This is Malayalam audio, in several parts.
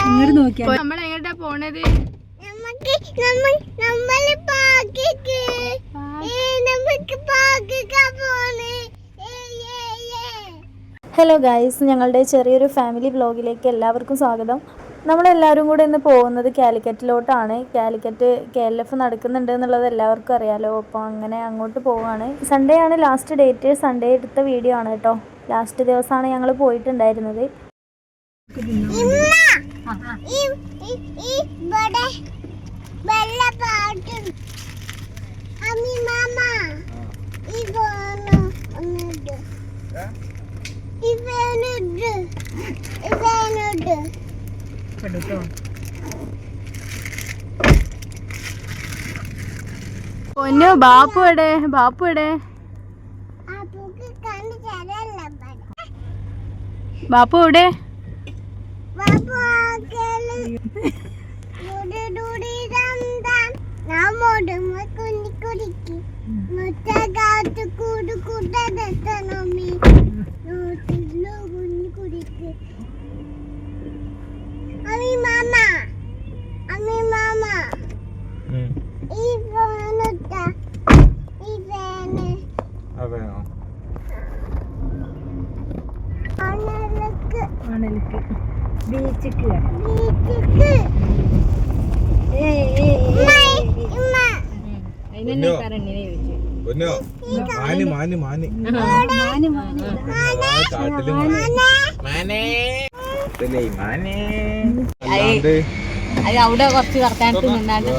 ഇങ്ങോട്ട് നോക്കിയാ നമ്മളെങ്ങോട്ടാ പോണത്? ഹലോ ഗൈസ്, ഞങ്ങളുടെ ചെറിയൊരു ഫാമിലി വ്ലോഗിലേക്ക് എല്ലാവർക്കും സ്വാഗതം. നമ്മളെല്ലാവരും കൂടെ ഇന്ന് പോകുന്നത് കാലിക്കറ്റിലോട്ടാണ്. കാലിക്കറ്റ് KLF നടക്കുന്നുണ്ട് എന്നുള്ളത് എല്ലാവർക്കും അറിയാലോ. അപ്പോൾ അങ്ങനെ അങ്ങോട്ട് പോവുകയാണ്. സൺഡേ ആണ് ലാസ്റ്റ് ഡേറ്റ്. സൺഡേ എടുത്ത വീഡിയോ ആണ് കേട്ടോ. ലാസ്റ്റ് ദിവസമാണ് ഞങ്ങൾ പോയിട്ടുണ്ടായിരുന്നത്. പൊന്നു ബാപ്പു എവിടെ? ബാപ്പു എവിടെ? ബാപ്പു എവിടെ? ബീച്ചിക്ക് അവിടെ കുറച്ച് വർത്താനത്ത് നിന്നാണ്ട്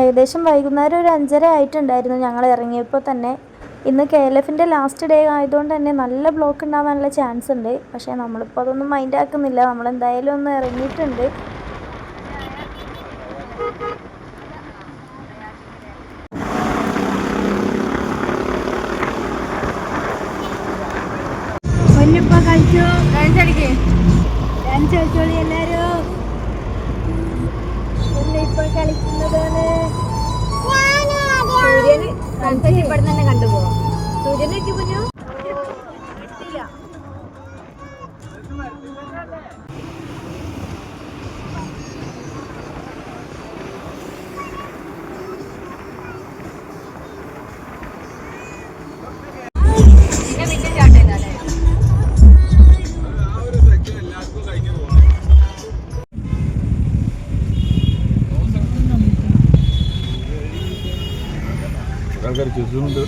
ഏകദേശം വൈകുന്നേരം ഒരു 5:30 ആയിട്ടുണ്ടായിരുന്നു ഞങ്ങൾ ഇറങ്ങിയപ്പോൾ തന്നെ. ഇന്ന് KLFൻ്റെ ലാസ്റ്റ് ഡേ ആയതുകൊണ്ട് തന്നെ നല്ല ബ്ലോക്ക് ഉണ്ടാവാനുള്ള ചാൻസ് ഉണ്ട്. പക്ഷേ നമ്മളിപ്പോൾ അതൊന്നും മൈൻഡ് ആക്കുന്നില്ല. നമ്മളെന്തായാലും ഒന്ന് ഇറങ്ങിയിട്ടുണ്ട്. കളിച്ചു ഡാൻസ് കളിച്ചോളി എല്ലാരും. ഇപ്പൊ കളിക്കുന്നതാണ്. സൂര്യന് സൺസെറ്റ് ഇവിടെ തന്നെ കണ്ടുപോവാം. സൂര്യനൊക്കെ പറഞ്ഞു ആൾക്കാർ ചുറ്റുമുണ്ട്.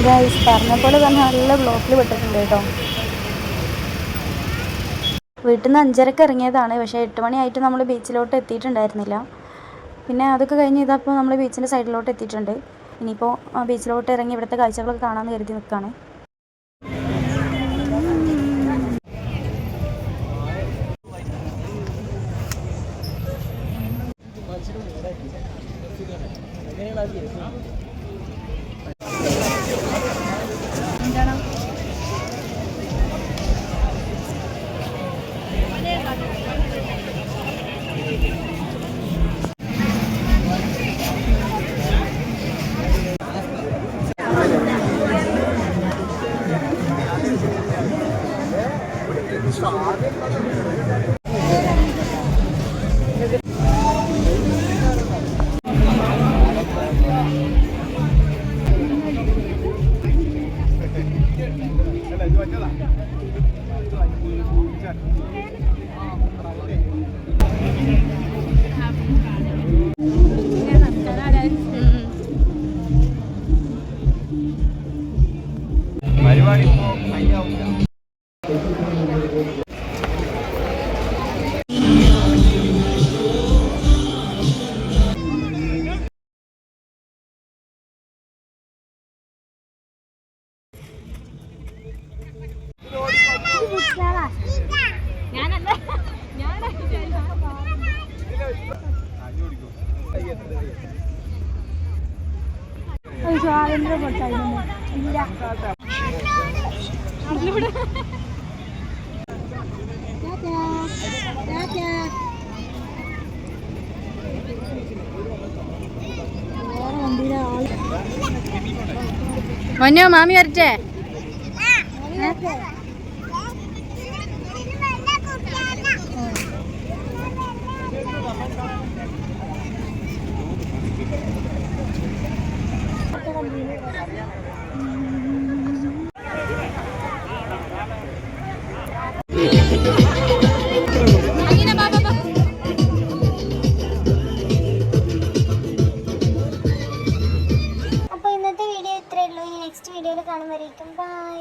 ഗൈസ് പറഞ്ഞ പോലെ തന്നെ നല്ല ബ്ലോക്കിൽ വിട്ടിട്ടുണ്ട് കേട്ടോ. വീട്ടിൽ നിന്ന് 5:30 ഇറങ്ങിയതാണ്. പക്ഷേ 8 മണിയായിട്ട് നമ്മൾ ബീച്ചിലോട്ട് എത്തിയിട്ടുണ്ടായിരുന്നില്ല. പിന്നെ അതൊക്കെ കഴിഞ്ഞ് ഇതപ്പോൾ നമ്മൾ ബീച്ചിൻ്റെ സൈഡിലോട്ട് എത്തിയിട്ടുണ്ട്. ഇനിയിപ്പോൾ ബീച്ചിലോട്ട് ഇറങ്ങി ഇവിടുത്തെ കാഴ്ചകളൊക്കെ കാണാമെന്ന് കരുതി നിൽക്കുകയാണ്. മഞ്ഞോ മാമി വരട്ടെ. അപ്പോൾ ഇന്നത്തെ വീഡിയോ ഇത്രയേ ഉള്ളൂ. ഇനി നെക്സ്റ്റ് വീഡിയോയിൽ കാണുമ്പോഴേക്കും ബൈ.